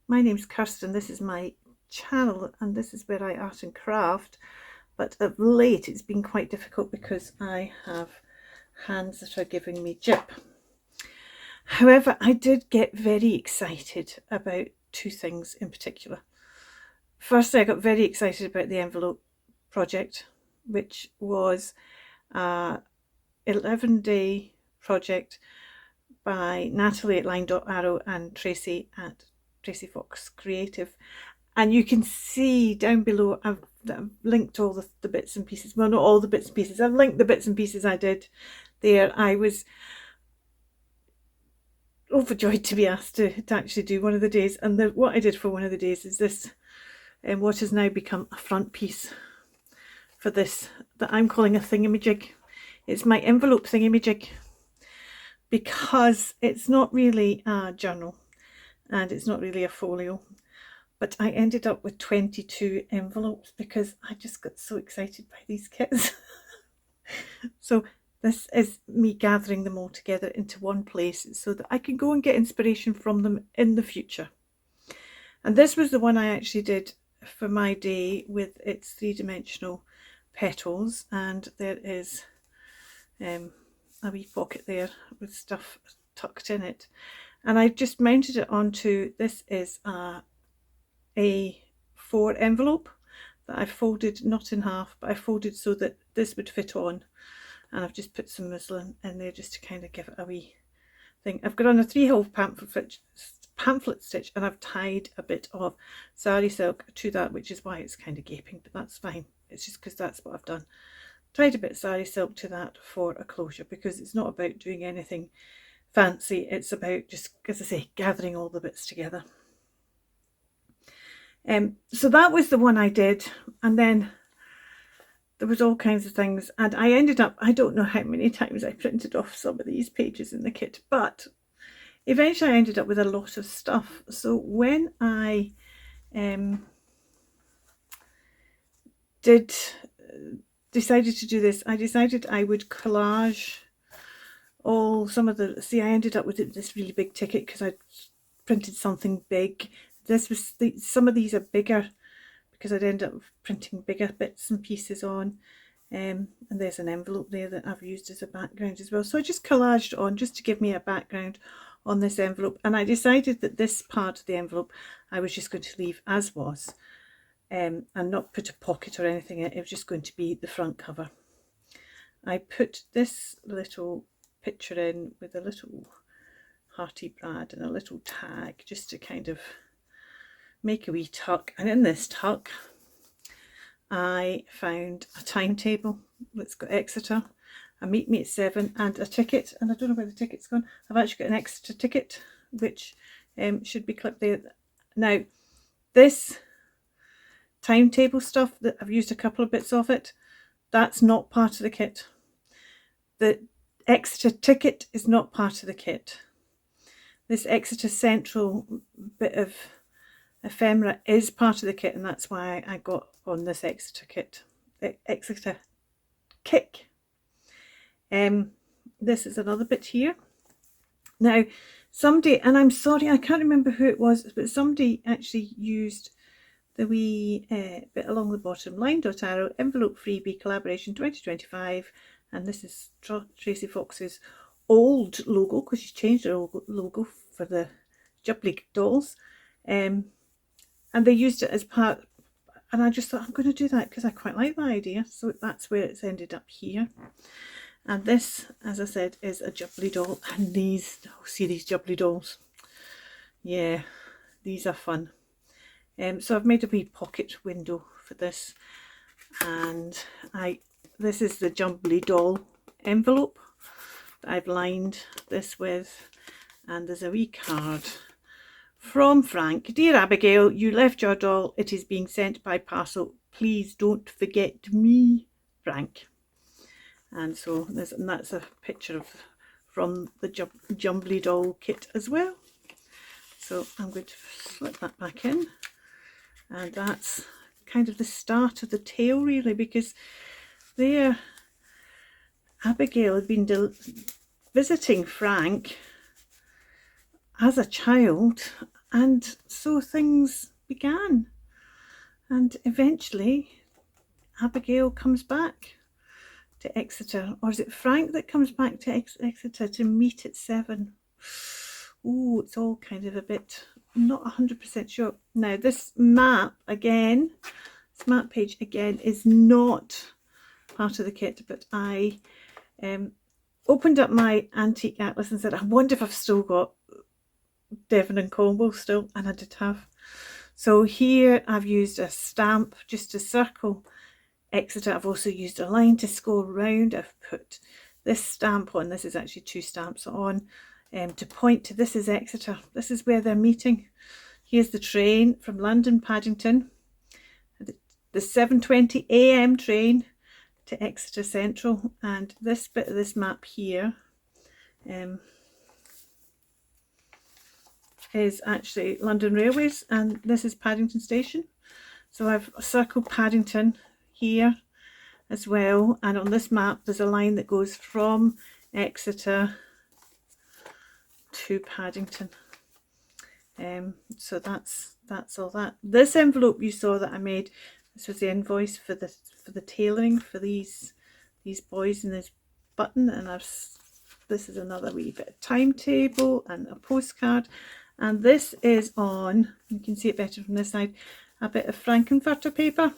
My name's Kirsten, this is my channel and this is where I art and craft, but of late it's been quite difficult because I have hands that are giving me jip. However, I did get very excited about two things in particular. Firstly, I got very excited about the envelope project, which was a 11-day project by Natalie at Line.Arrow and Tracie at Tracie Fox Creative. And you can see down below I've linked all the bits and pieces. Well, not all the bits and pieces. I've linked the bits and pieces I did there. I was overjoyed to be asked to actually do one of the days. And what I did for one of the days is this, what has now become a front piece for this that I'm calling a Thingymajig. It's my envelope Thingymajig because it's not really a journal and it's not really a folio. But I ended up with 22 envelopes because I just got so excited by these kits. So this is me gathering them all together into one place so that I can go and get inspiration from them in the future. And this was the one I actually did for my day with its three-dimensional petals, and there is a wee pocket there with stuff tucked in it. And I've just mounted it onto, this is a A4 envelope that I've folded, not in half, but I folded so that this would fit on, and I've just put some muslin in there just to kind of give it a wee thing. I've got on a 3-hole pamphlet stitch and I've tied a bit of sari silk to that, which is why it's kind of gaping, but that's fine. It's just because that's what I've done. Tied a bit of sari silk to that for a closure, because it's not about doing anything fancy. It's about just, as I say, gathering all the bits together. So that was the one I did, and then there was all kinds of things, and I ended up, I don't know how many times I printed off some of these pages in the kit, but eventually I ended up with a lot of stuff. So when I decided to do this, I decided I would collage all some of the, see, I ended up with this really big ticket because I printed something big. This was some of these are bigger because I'd end up printing bigger bits and pieces on, and there's an envelope there that I've used as a background as well. So I just collaged on just to give me a background on this envelope, and I decided that this part of the envelope I was just going to leave as was, and not put a pocket or anything in it. It was just going to be the front cover. I put this little picture in with a little hearty brad and a little tag just to kind of make a wee tuck, and in this tuck I found a timetable that's got Exeter, a meet me at 7 and a ticket, and I don't know where the ticket's gone. I've actually got an Exeter ticket which should be clipped there. Now this timetable stuff that I've used a couple of bits of it, that's not part of the kit. The Exeter ticket is not part of the kit. This Exeter Central bit of ephemera is part of the kit, and that's why I got on this Exeter kit, Exeter kick. This is another bit here. Now somebody, and I'm sorry I can't remember who it was, but somebody actually used the wee bit along the bottom, Line.Arrow envelope freebie collaboration 2025, and this is Tracie Fox's old logo because she's changed her logo for the Jubbly dolls, and they used it as part, and I just thought I'm going to do that because I quite like that idea. So that's where it's ended up here. And this, as I said, is a Jubbly doll, and these, oh, see these Jubbly dolls, yeah, these are fun. So I've made a wee pocket window for this, and this is the Jubbly doll envelope that I've lined this with, and there's a wee card from Frank. Dear Abigail, you left your doll. It is being sent by parcel. Please don't forget me, Frank. And so that's a picture of from the Jubbly doll kit as well. So I'm going to slip that back in, and that's kind of the start of the tale really, because there Abigail had been visiting Frank as a child, And so things began. And eventually Abigail comes back to Exeter, or is it Frank that comes back to Exeter to meet at 7? Ooh, it's all kind of a bit, I'm not 100% sure. Now this map again, this map page again is not part of the kit, but I opened up my antique atlas and said, I wonder if I've still got Devon and Cornwall still, and I did have. So here I've used a stamp just to circle Exeter. I've also used a line to score round. I've put this stamp on, this is actually 2 stamps on, to point to this is Exeter, this is where they're meeting. Here's the train from London Paddington, the 7:20 AM train to Exeter Central, and this bit of this map here is actually London Railways, and this is Paddington Station. So I've circled Paddington here as well, and on this map there's a line that goes from Exeter to Paddington. So that's all that. This envelope you saw that I made, this was the invoice for the tailoring for these boys in this button, and this is another wee bit of timetable and a postcard, and this is on, you can see it better from this side, a bit of Frankenfurter paper,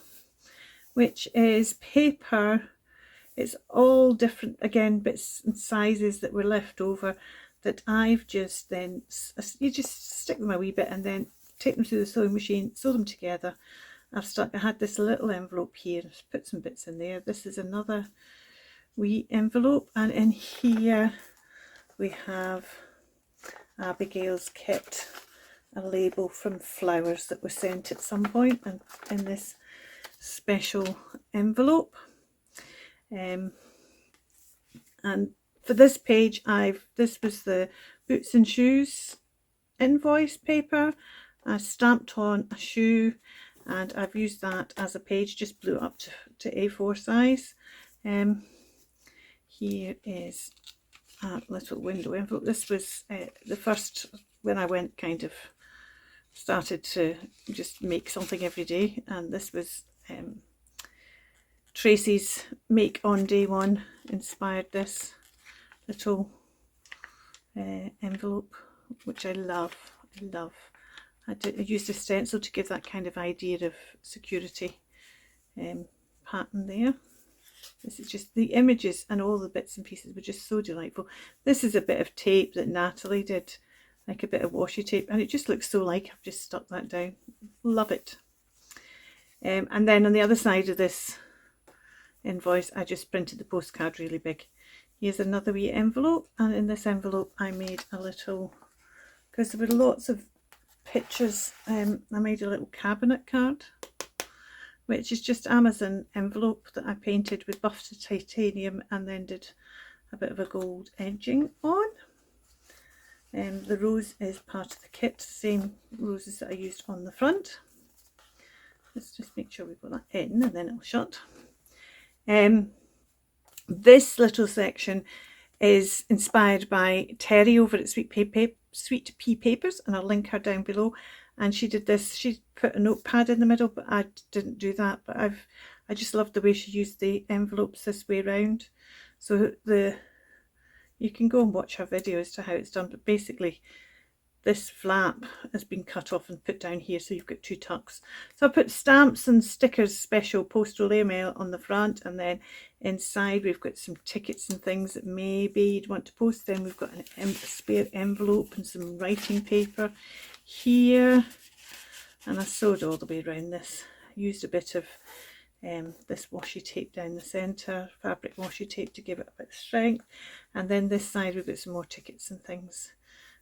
which is paper, it's all different, again, bits and sizes that were left over that I've just then, you just stick them a wee bit and then take them through the sewing machine, sew them together. I had this little envelope here, put some bits in there. This is another wee envelope, and in here we have Abigail's kit, a label from flowers that were sent at some point, and in this special envelope. And for this page, this was the boots and shoes invoice paper. I stamped on a shoe, and I've used that as a page, just blew it up to A4 size. Here is a little window envelope. This was the first, when I went kind of started to just make something every day, and this was Tracie's Make on Day One inspired this little envelope, which I love. I used a stencil to give that kind of idea of security pattern there. This is just the images, and all the bits and pieces were just so delightful. This is a bit of tape that Natalie did, like a bit of washi tape, and it just looks so like I've just stuck that down. Love it. And then on the other side of this invoice, I just printed the postcard really big. Here's another wee envelope, and in this envelope I made a little, because there were lots of pictures, I made a little cabinet card, which is just Amazon envelope that I painted with buffed titanium and then did a bit of a gold edging on. The rose is part of the kit, same roses that I used on the front. Let's just make sure we've got that in, and then it'll shut. This little section is inspired by Teri over at Sweet Pea Papers, and I'll link her down below. And she did this, she put a notepad in the middle, but I didn't do that. But I just love the way she used the envelopes this way around. So you can go and watch her video as to how it's done, but basically this flap has been cut off and put down here, so you've got 2 tucks. So I put stamps and stickers, special postal airmail on the front, and then inside we've got some tickets and things that maybe you'd want to post. Then we've got a spare envelope and some writing paper here, and I sewed all the way around this. I used a bit of this washi tape down the centre, fabric washi tape, to give it a bit of strength. And then this side we've got some more tickets and things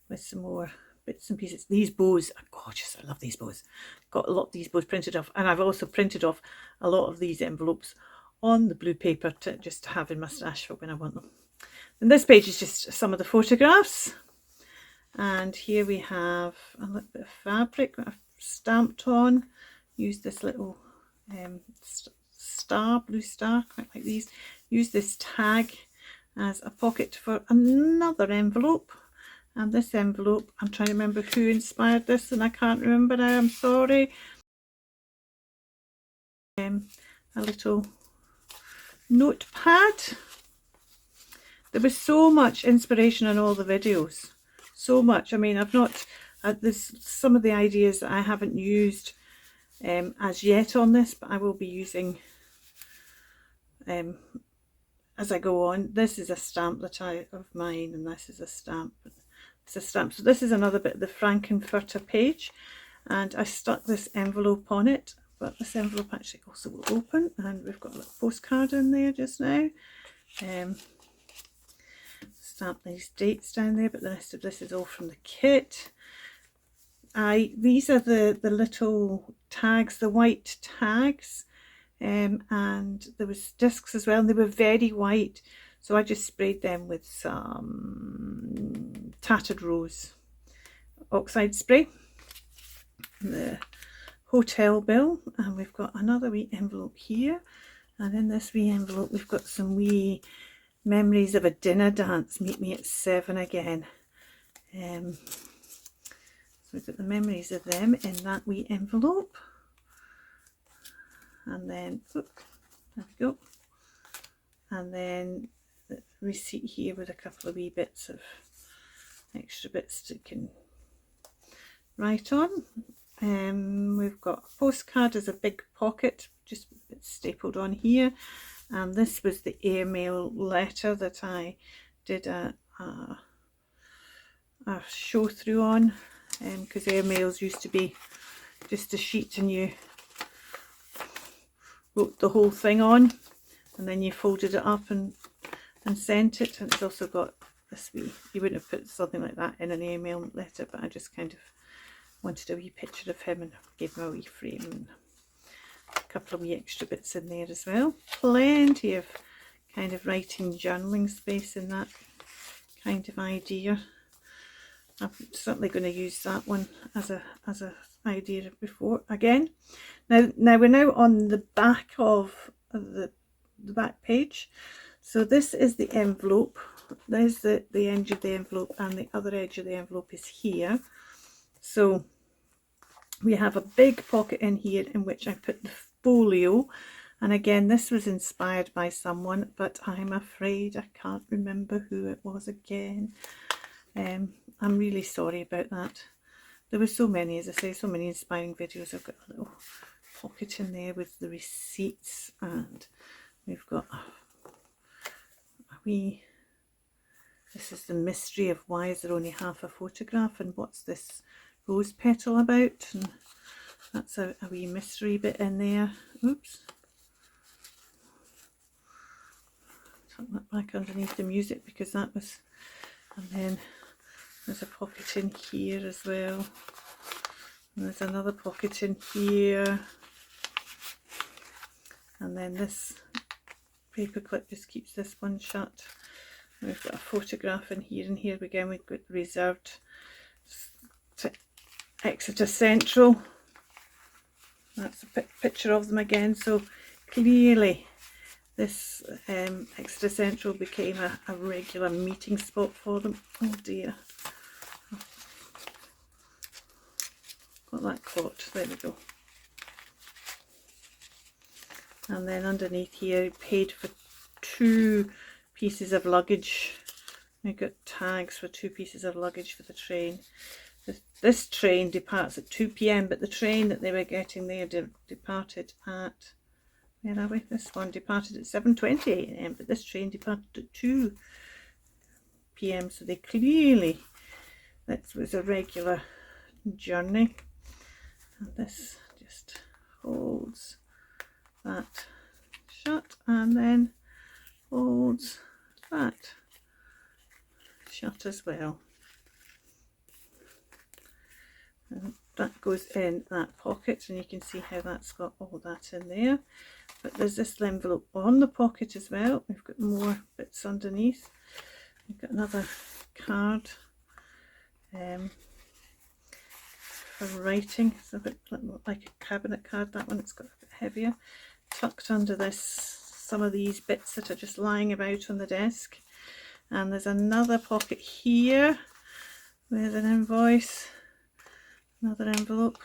with some more bits and pieces. These bows are gorgeous. I love these bows. Got a lot of these bows printed off, and I've also printed off a lot of these envelopes on the blue paper to just have in my stash for when I want them. And this page is just some of the photographs, and here we have a little bit of fabric that I've stamped on. Use this little star, blue star, quite like these. Use this tag as a pocket for another envelope, And this envelope, I'm trying to remember who inspired this and I can't remember now, I'm sorry. A little notepad. There was so much inspiration in all the videos, so much. I mean, I've not, there's some of the ideas that I haven't used as yet on this, but I will be using as I go on. This is a stamp that of mine, and this is a stamp. It's a stamp. So this is another bit of the Frankenfurter page, and I stuck this envelope on it, but this envelope actually also will open, and we've got a little postcard in there just now. Stamp these dates down there, but the rest of this is all from the kit. These are the little tags, the white tags, and there was discs as well, and they were very white, so I just sprayed them with some Tattered Rose oxide spray. The hotel bill, and we've got another wee envelope here, and in this wee envelope we've got some wee memories of a dinner dance, Meet Me at 7 again. So we've got the memories of them in that wee envelope, and then look, there we go, and then the receipt here with a couple of wee bits of extra bits that can write on. We've got a postcard as a big pocket, just stapled on here, and this was the airmail letter that I did a show through on, because airmails used to be just a sheet and you wrote the whole thing on, and then you folded it up and sent it. And it's also got this wee, you wouldn't have put something like that in an airmail letter, but I just kind of wanted a wee picture of him and gave him a wee frame and a couple of wee extra bits in there as well. Plenty of kind of writing journaling space in that kind of idea. I'm certainly going to use that one as a idea before again. Now we're now on the back of the back page. So this is the envelope. There's the edge of the envelope, and the other edge of the envelope is here. So we have a big pocket in here in which I put the folio, and again this was inspired by someone, but I'm afraid I can't remember who it was again. I'm really sorry about that. There were so many, as I say, so many inspiring videos. I've got a little pocket in there with the receipts, and we've got a wee, this is the mystery of why is there only half a photograph, and what's this rose petal about, and that's a wee mystery bit in there. Oops, tuck that back underneath the music because that was, and then there's a pocket in here as well, and there's another pocket in here, and then this paper clip just keeps this one shut. And we've got a photograph in here, and here again we've got reserved to Exeter Central. That's a picture of them again, so clearly this Exeter Central became a regular meeting spot for them. Oh dear, got that caught, there we go. And then underneath here, paid for 2 pieces of luggage. We've got tags for 2 pieces of luggage for the train. This train departs at 2 p.m, but the train that they were getting there departed at, where are we? This one departed at 7:20 a.m, but this train departed at 2 p.m, so they clearly, that was a regular journey. And this just holds that shut, and then holds that shut as well. And that goes in that pocket, and you can see how that's got all that in there. But there's this envelope on the pocket as well. We've got more bits underneath. We've got another card for writing. It's a bit like a cabinet card, that one. It's got a bit heavier. Tucked under this, some of these bits that are just lying about on the desk. And there's another pocket here with an invoice, another envelope,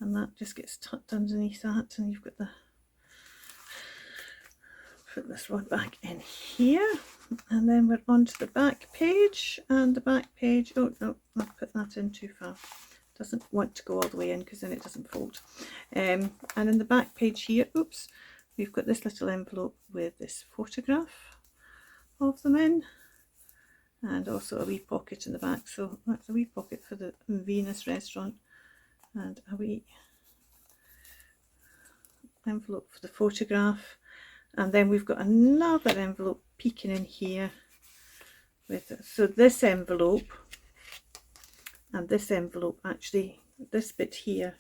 and that just gets tucked underneath that, and you've got the, put this one back in here, and then we're on to the back page, and the back page, oh no, I've put that in too far, doesn't want to go all the way in because then it doesn't fold. And in the back page here, oops, we've got this little envelope with this photograph of them in, and also a wee pocket in the back, so that's a wee pocket for the Venus restaurant, and a wee envelope for the photograph, and then we've got another envelope peeking in here with it. So this envelope and this envelope, actually this bit here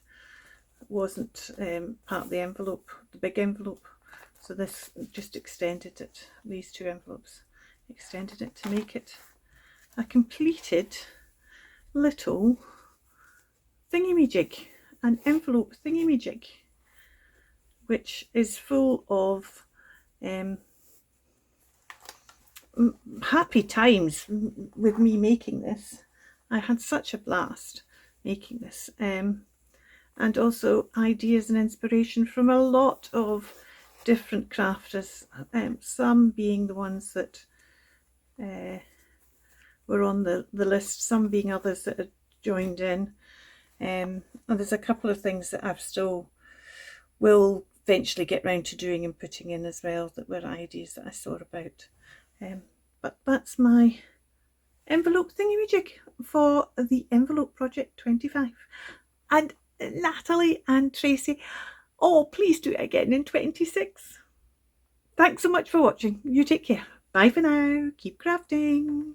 wasn't part of the envelope, the big envelope, so this just extended it, these two envelopes extended it to make it a completed little thingamajig, an envelope thingamajig, which is full of happy times with me making this. I had such a blast making this, and also ideas and inspiration from a lot of different crafters, some being the ones that were on the list, some being others that had joined in, and there's a couple of things that I've still will eventually get round to doing and putting in as well, that were ideas that I thought about. But that's my envelope thingamajig for the Envelope Project 25. And Natalie and Tracy, oh, please do it again in 26. Thanks so much for watching. You take care. Bye for now. Keep crafting.